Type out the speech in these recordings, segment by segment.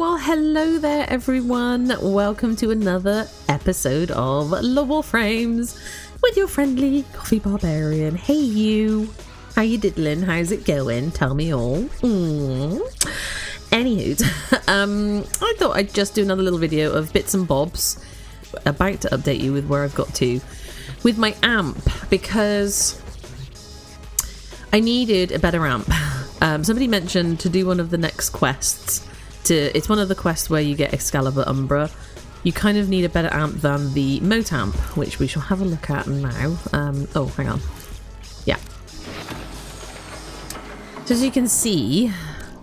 Well, hello there everyone. Welcome to another episode of the Warframes with your friendly coffee barbarian. Hey you, how you diddling? How's it going? Tell me all. Anywho, I thought I'd just do another little video of bits and bobs, about to update you with where I've got to with my amp, because I needed a better amp. Somebody mentioned to do one of the next quests. It's one of the quests where you get Excalibur Umbra. You kind of need a better amp than the Moat amp, which we shall have a look at now. Oh, hang on. Yeah. So as you can see,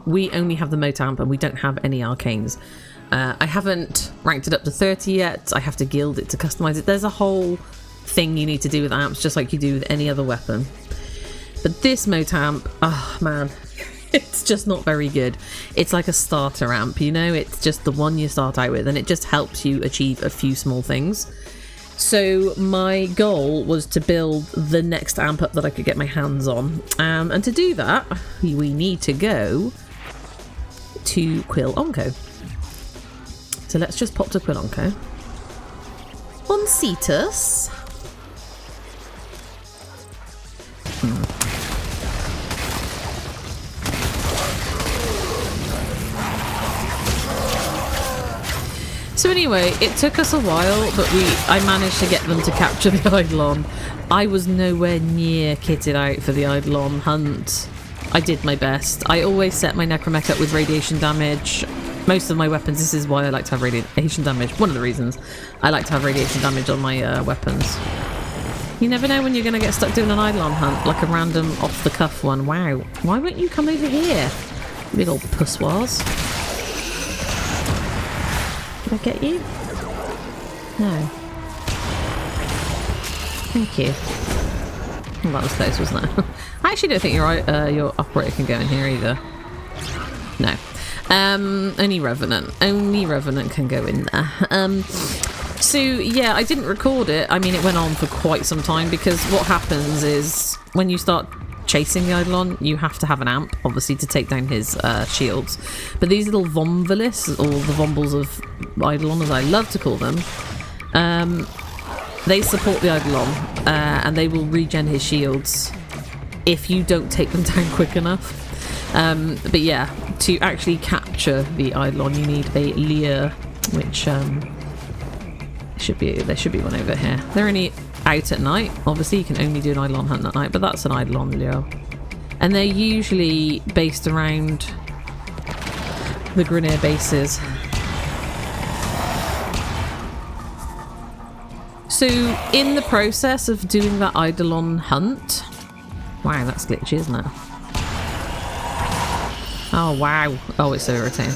we only have the Moat amp and we don't have any arcanes. I haven't ranked it up to 30 yet. I have to guild it to customize it. There's a whole thing you need to do with amps, just like you do with any other weapon. But this Moat amp, oh man, it's just not very good. It's like a starter amp, you know? It's just the one you start out with, and it just helps you achieve a few small things. So my goal was to build the next amp up that I could get my hands on. And to do that, we need to go to Quill Onko. So let's just pop to Quill Onko. On Cetus. So anyway, it took us a while, but I managed to get them to capture the Eidolon. I was nowhere near kitted out for the Eidolon hunt. I did my best. I always set my Necromech up with radiation damage. Most of my weapons, this is why I like to have radiation damage. One of the reasons I like to have radiation damage on my weapons. You never know when you're going to get stuck doing an Eidolon hunt, like a random off-the-cuff one. Wow. Why won't you come over here? Big old pusswars. Did I get you? No. Thank you. Well, that was close, wasn't it? I actually don't think your operator can go in here either. No. Only Revenant. Only Revenant can go in there. So, yeah, I didn't record it. I mean, it went on for quite some time, because what happens is when you start chasing the Eidolon, you have to have an amp, obviously, to take down his shields. But these little Vomvalis, or the Vombles of Eidolon, as I love to call them, they support the Eidolon, and they will regen his shields if you don't take them down quick enough. But yeah, to actually capture the Eidolon, you need a Leer, which there should be one over here. They're only out at night. Obviously, you can only do an Eidolon hunt at night, but that's an Eidolon Lure. And they're usually based around the Grineer bases. So, in the process of doing that Eidolon hunt... Wow, that's glitchy, isn't it? Oh, wow. Oh, it's so irritating.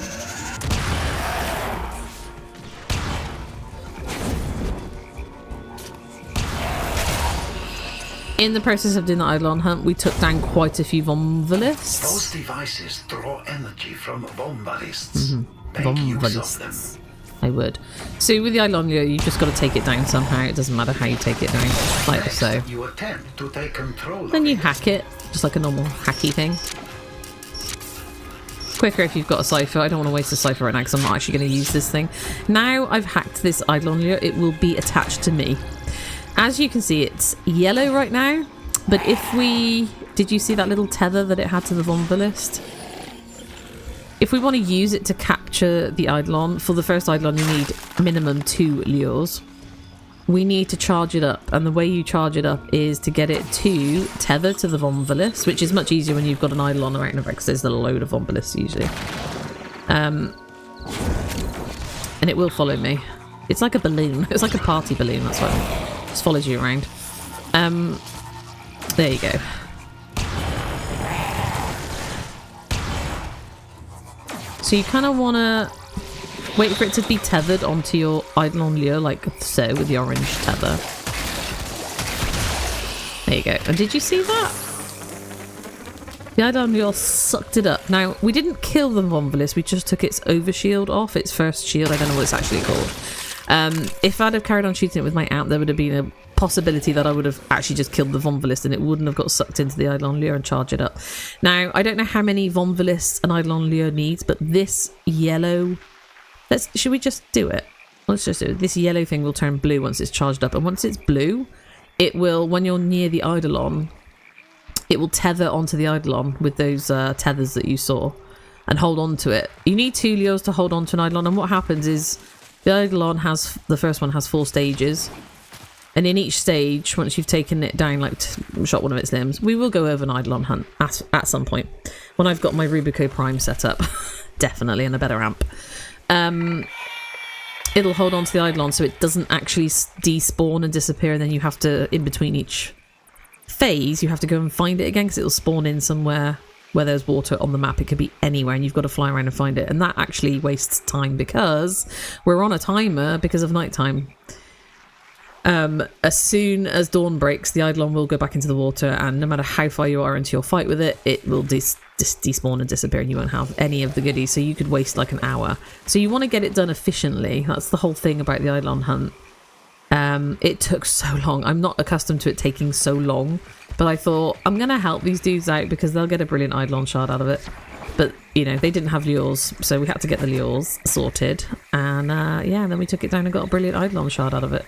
In the process of doing the Eidolon hunt, we took down quite a few Vomvalists. Those devices draw energy from Vomvalists. Make use of them. I would. So with the Eidolon Lure, you just got to take it down somehow. It doesn't matter how you take it down, like Next, so. You attempt to take control Then you of it. hack it, just like a normal hacky thing. Quicker if you've got a cipher. I don't want to waste a cipher right now because I'm not actually going to use this thing. Now I've hacked this Eidolon Lure, it will be attached to me. As you can see, it's yellow right now, but if we... Did you see that little tether that it had to the Vomvalist? If we want to use it to capture the Eidolon, for the first Eidolon you need minimum 2 lures. We need to charge it up, and the way you charge it up is to get it to tether to the Vomvalist, which is much easier when you've got an Eidolon around the because there's a load of Vomvalists usually. And it will follow me. It's like a balloon. It's like a party balloon, that's what it just follows you around. There you go. So you kind of want to wait for it to be tethered onto your Eidolon Lure, like so, with the orange tether. There you go. And did you see that? The Eidolon Lure sucked it up. Now, we didn't kill the Vomvalis, we just took its overshield off, its first shield. I don't know what it's actually called. If I'd have carried on shooting it with my amp, there would have been a possibility that I would have actually just killed the Vomvalist and it wouldn't have got sucked into the Eidolon Lure and charge it up. Now, I don't know how many Vomvalists an Eidolon Lure needs, but this yellow Should we just do it? Let's just do it. This yellow thing will turn blue once it's charged up, and once it's blue, it will, when you're near the Eidolon, it will tether onto the Eidolon with those tethers that you saw and hold on to it. You need 2 Leos to hold on to an Eidolon, and what happens is the Eidolon has, the first one has 4 stages, and in each stage, once you've taken it down, like shot one of its limbs, we will go over an Eidolon hunt at some point when I've got my Rubico Prime set up. Definitely, and a better amp. It'll hold on to the Eidolon so it doesn't actually despawn and disappear, and then you have to, in between each phase, you have to go and find it again because it'll spawn in somewhere where there's water on the map. It could be anywhere, and you've got to fly around and find it, and that actually wastes time because we're on a timer because of nighttime. As soon as dawn breaks, the Eidolon will go back into the water, and no matter how far you are into your fight with it, it will despawn and disappear, and you won't have any of the goodies, so you could waste like an hour. So you want to get it done efficiently. That's the whole thing about the Eidolon hunt. It took so long. I'm not accustomed to it taking so long, but I thought I'm going to help these dudes out because they'll get a brilliant Eidolon shard out of it. But, you know, they didn't have lures, so we had to get the lures sorted, and yeah, then we took it down and got a brilliant Eidolon shard out of it.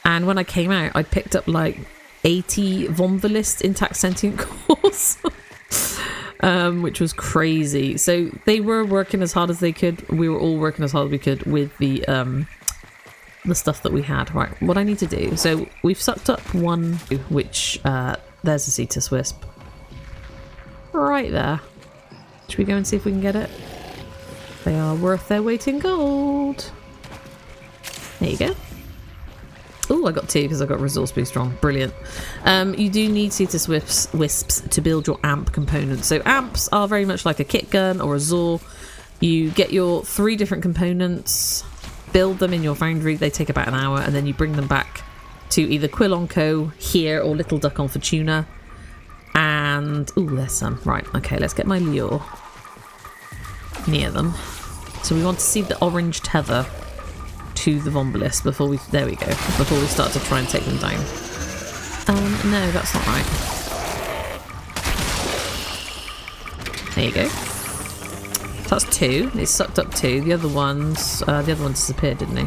And when I came out, I picked up like 80 Vonvalist intact sentient cores, which was crazy. So they were working as hard as they could. We were all working as hard as we could with the stuff that we had. Right, what I need to do. So we've sucked up one, which there's a Cetus Wisp right there. Should we go and see if we can get it? They are worth their weight in gold. There you go. Oh, I got 2 because I got resource boost on. Brilliant. You do need Cetus Wisps to build your amp components. So amps are very much like a kit gun or a Zor. You get your 3 different components, build them in your foundry. They take about an hour, and then you bring them back to either Onko here or Little Duck on Fortuna. And oh, there's some. Right, okay, let's get my lure near them. So we want to see the orange tether to the Vonvalist before we, there we go, before we start to try and take them down. No, that's not right. There you go. So that's 2. It sucked up 2. The other one disappeared, didn't he?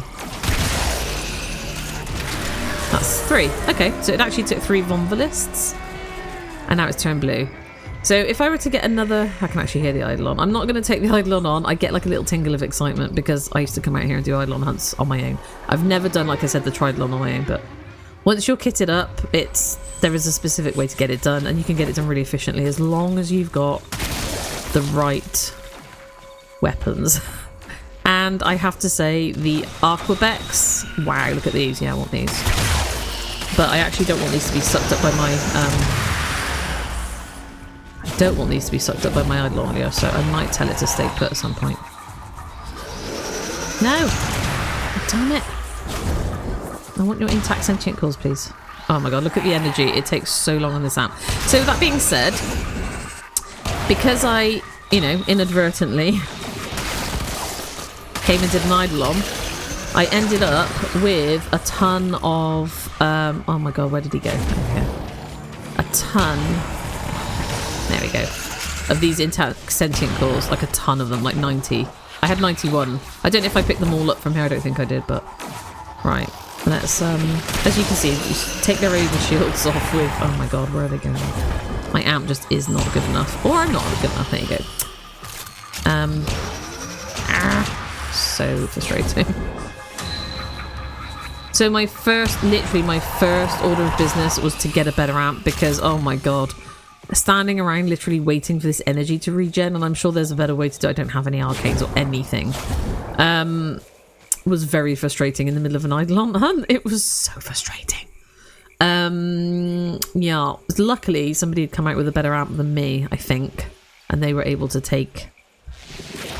That's 3. Okay, so it actually took 3 Vonvalists, and now it's turned blue. So if I were to get another, I can actually hear the Eidolon. I'm not going to take the Eidolon on. I get like a little tingle of excitement because I used to come out here and do Eidolon hunts on my own. I've never done, like I said, the Tridolon on my own, but once you're kitted up, there is a specific way to get it done, and you can get it done really efficiently as long as you've got the right weapons. And I have to say, the Arquebex, wow, look at these. Yeah, I want these. But I actually don't want these to be sucked up by my I don't want these to be sucked up by my Eidolon Leo, so I might tell it to stay put at some point. No! Damn it! I want your intact sentient cores, please. Oh my god, look at the energy. It takes so long on this amp. So that being said, because I, you know, inadvertently came and did an Eidolon, I ended up with a ton of, oh my god, where did he go? Okay. A ton, there we go, of these intact sentient cores, like a ton of them, like 90. I had 91. I don't know if I picked them all up from here, I don't think I did, but right. Let's, as you can see, you take their over shields off with, oh my god, where are they going? My amp just is not good enough, or I'm not good enough, there you go. So frustrating. So literally my first order of business was to get a better amp because, oh my god, standing around literally waiting for this energy to regen, and I'm sure there's a better way to do it. I don't have any arcanes or anything. Was very frustrating in the middle of an Eidolon hunt. It was so frustrating. Yeah, luckily somebody had come out with a better amp than me, I think, and they were able to take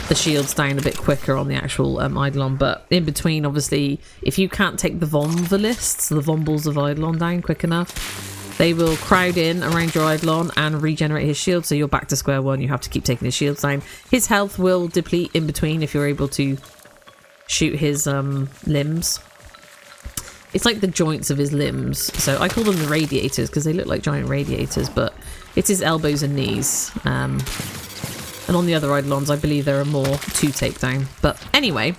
the shields down a bit quicker on the actual Eidolon. But in between, obviously, if you can't take the Vonvalists, the Vombles of Eidolon, down quick enough, they will crowd in around your Eidolon and regenerate his shield, so you're back to square one. You have to keep taking his shields down. His health will deplete in between if you're able to shoot his limbs. It's like the joints of his limbs, so I call them the radiators because they look like giant radiators, but it's his elbows and knees. And on the other Eidolons, I believe there are more to take down. But anyway,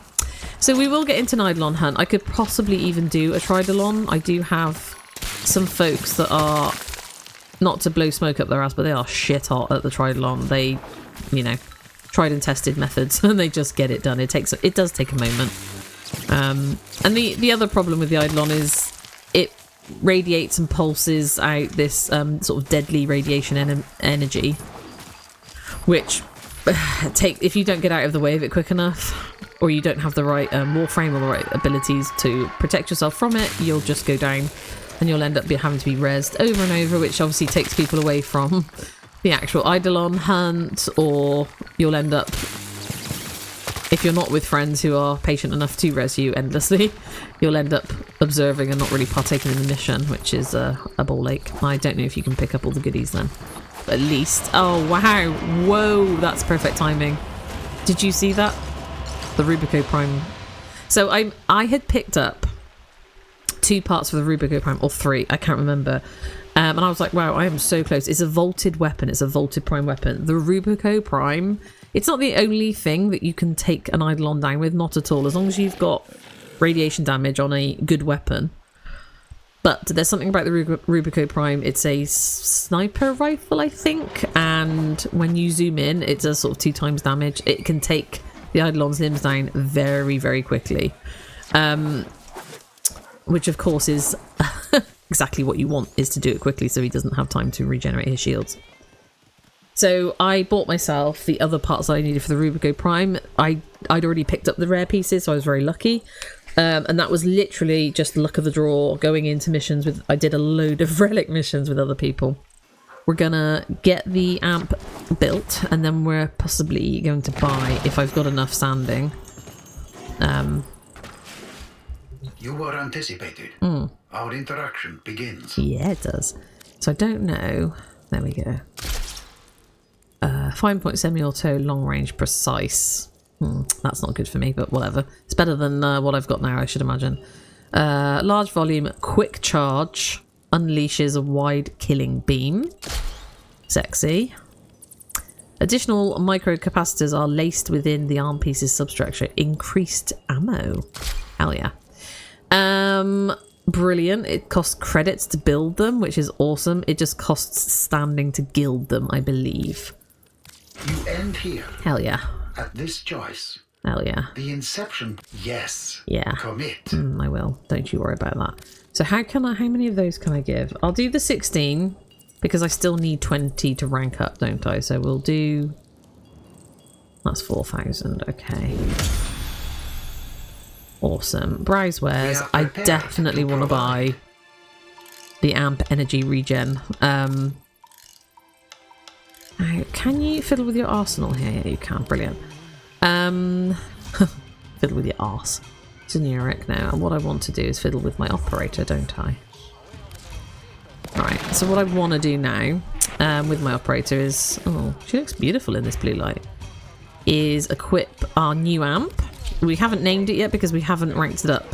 so we will get into an Eidolon hunt. I could possibly even do a Tridolon. I do have some folks that are, not to blow smoke up their ass, but they are shit hot at the Tridolon. They, you know, tried and tested methods and they just get it done. It does take a moment. And the other problem with the Eidolon is it radiates and pulses out this sort of deadly radiation energy, which if you don't get out of the way of it quick enough, or you don't have the right Warframe or the right abilities to protect yourself from it, you'll just go down and you'll end up having to be rezzed over and over, which obviously takes people away from the actual Eidolon hunt, or you'll end up, if you're not with friends who are patient enough to res you endlessly, you'll end up observing and not really partaking in the mission, which is a ball ache. I don't know if you can pick up all the goodies then. But at least, oh wow, whoa, that's perfect timing. Did you see that? The Rubico Prime. So I had picked up 2 parts for the Rubico Prime, or 3, I can't remember. And I was like, wow, I am so close. It's a vaulted weapon. It's a vaulted Prime weapon. The Rubico Prime, it's not the only thing that you can take an Eidolon down with, not at all. As long as you've got radiation damage on a good weapon. But there's something about the Rubico Prime. It's a sniper rifle, I think. And when you zoom in, it does sort of 2 times damage. It can take the Eidolon's limbs down very, very quickly. Which, of course, is exactly what you want, is to do it quickly so he doesn't have time to regenerate his shields. So I bought myself the other parts that I needed for the Rubico Prime. I'd already picked up the rare pieces, so I was very lucky. And that was literally just luck of the draw, going into missions with... I did a load of relic missions with other people. We're gonna get the amp built, and then we're possibly going to buy, if I've got enough sanding. You were anticipated. Our interaction begins. Yeah, it does. So I don't know. There we go. 5-point semi-auto, long range, precise. That's not good for me, but whatever. It's better than what I've got now, I should imagine. Large volume, quick charge, unleashes a wide killing beam. Sexy. Additional micro capacitors are laced within the arm piece's substructure. Increased ammo. Hell yeah. Brilliant. It costs credits to build them, which is awesome. It just costs standing to gild them, I believe. You end here. Hell yeah. At this choice. Hell yeah. The inception. Yes. Yeah. Commit. I will. Don't you worry about that. So how many of those can I give? I'll do the 16 because I still need 20 to rank up, don't I? So we'll do... That's 4,000. Okay. Awesome. Browse wares. I definitely want to buy the amp energy regen. Now, can you fiddle with your arsenal here? Yeah, you can. Brilliant. Fiddle with your arse. Generic now. And what I want to do is fiddle with my operator, don't I? Right. So what I want to do now with my operator is... Oh, she looks beautiful in this blue light. Is equip our new amp. We haven't named it yet because we haven't ranked it up.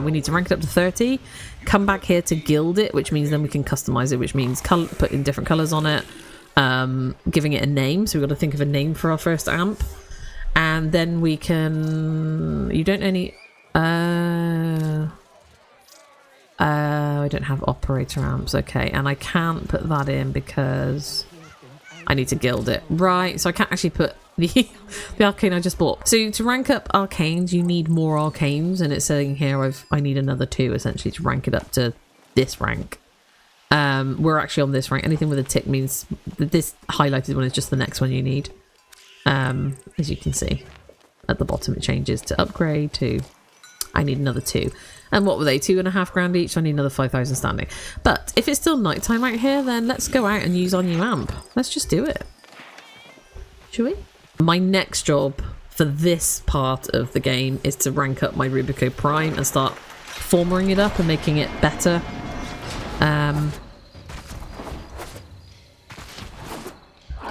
We need to rank it up to 30. Come back here to guild it, which means then we can customize it, which means putting different colors on it. Giving it a name. So we've got to think of a name for our first amp. And then we can... You don't any... I don't have operator amps. Okay, and I can't put that in because I need to guild it. Right, so I can't actually put the arcane I just bought. So to rank up arcanes, you need more arcanes, and it's saying here I need another 2 essentially to rank it up to this rank. We're actually on this rank. Anything with a tick means that this highlighted one is just the next one you need. As you can see at the bottom, it changes to upgrade to... I need another 2. And what were they? 2.5 grand each. So I need another 5,000 standing. But if it's still nighttime out here, then let's go out and use our new amp. Let's just do it. Shall we? My next job for this part of the game is to rank up my Rubico Prime and start formering it up and making it better.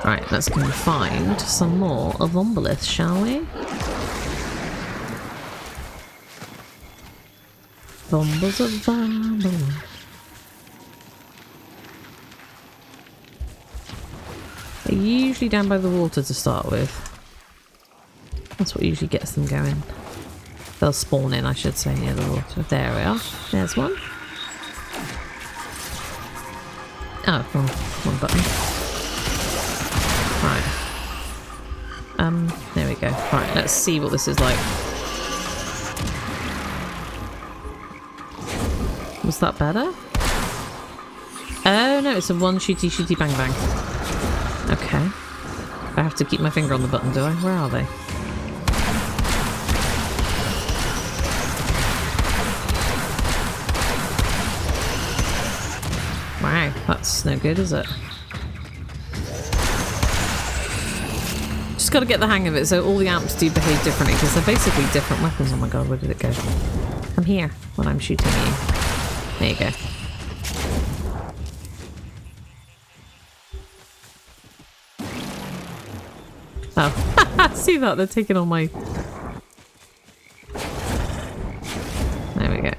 Right, let's go and find some more of Omboliths, shall we? Bombers of Vombolith. usually down by the water to start with. That's what usually gets them going. They'll spawn in, I should say, near the water. There we are. There's one. Oh, wrong button. Right. There we go. Right, let's see what this is like. Was that better? Oh no, it's a one shooty bang bang. Okay. I have to keep my finger on the button, do I? Where are they? Wow, that's no good, is it? Just got to get the hang of it, so all the amps do behave differently, because they're basically different weapons. Oh my god, where did it go? Come here when I'm shooting you. There you go. Oh, see that? They're taking all my... There we go.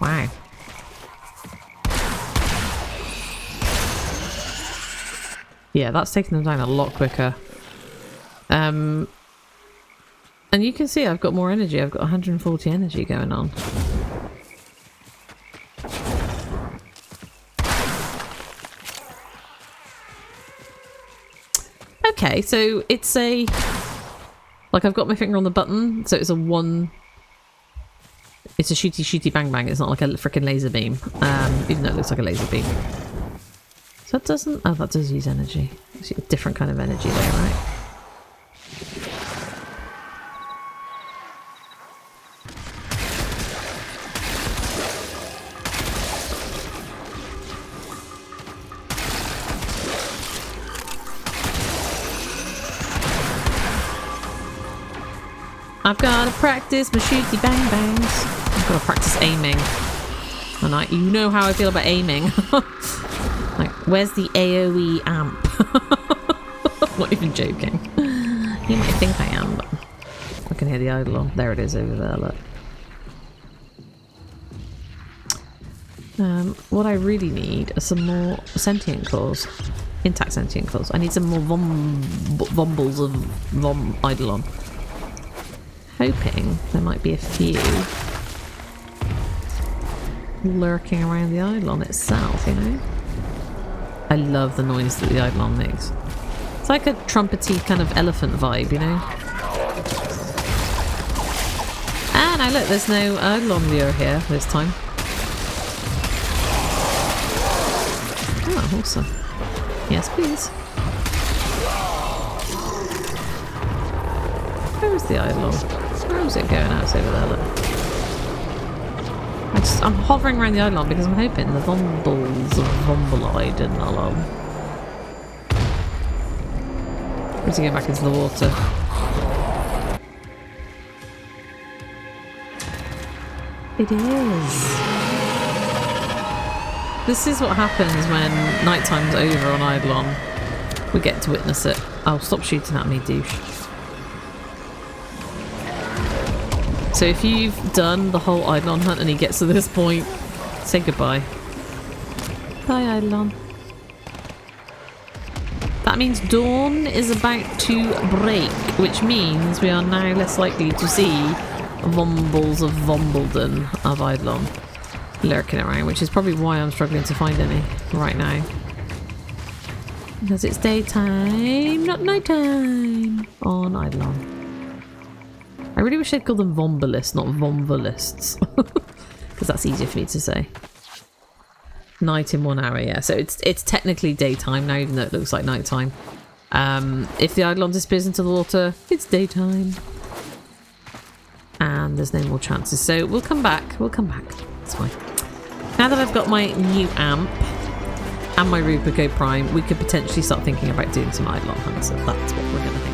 Wow. Yeah, that's taking them down a lot quicker. And you can see I've got more energy. I've got 140 energy going on. Okay, so it's a... Like, I've got my finger on the button, so it's a one... It's a shooty bang bang. It's not like a freaking laser beam. Even though it looks like a laser beam. So that doesn't... Oh, that does use energy. It's a different kind of energy there, right? I've got to practice my shooty bang bangs. I've got to practice aiming. And you know how I feel about aiming. Like, where's the AoE amp? I'm not even joking. You might think I am, but I can hear the eidolon. There it is over there, look. What I really need are some more sentient claws. Intact sentient claws. I need some more vombles of eidolon. Hoping there might be a few lurking around the eidolon itself, you know? I love the noise that the eidolon makes. It's like a trumpety kind of elephant vibe, you know? Ah, now look, there's no eidolon lure here this time. Oh, awesome. Yes, please. Where is the eidolon? Where is it going out? It's over there, look. I'm hovering around the eidolon because I'm hoping the Vombles of Vombleidolon. Or is he going back into the water? It is. This is what happens when nighttime's over on Eidolon. We get to witness it. Oh, stop shooting at me, douche. So if you've done the whole Eidolon hunt and he gets to this point, say goodbye. Bye, Eidolon. That means dawn is about to break, which means we are now less likely to see Vombles of Vombledon of Eidolon lurking around, which is probably why I'm struggling to find any right now. Because it's daytime, not nighttime on Eidolon. I really wish they'd call them Vombalists, not Vombalists. Because that's easier for me to say. Night in 1 hour, yeah. So it's technically daytime now, even though it looks like nighttime. If the Eidolon disappears into the water, it's daytime. And there's no more chances. So we'll come back. We'll come back. It's fine. Now that I've got my new amp and my Rubico Prime, we could potentially start thinking about doing some Eidolon hunts. So that's what we're going to do.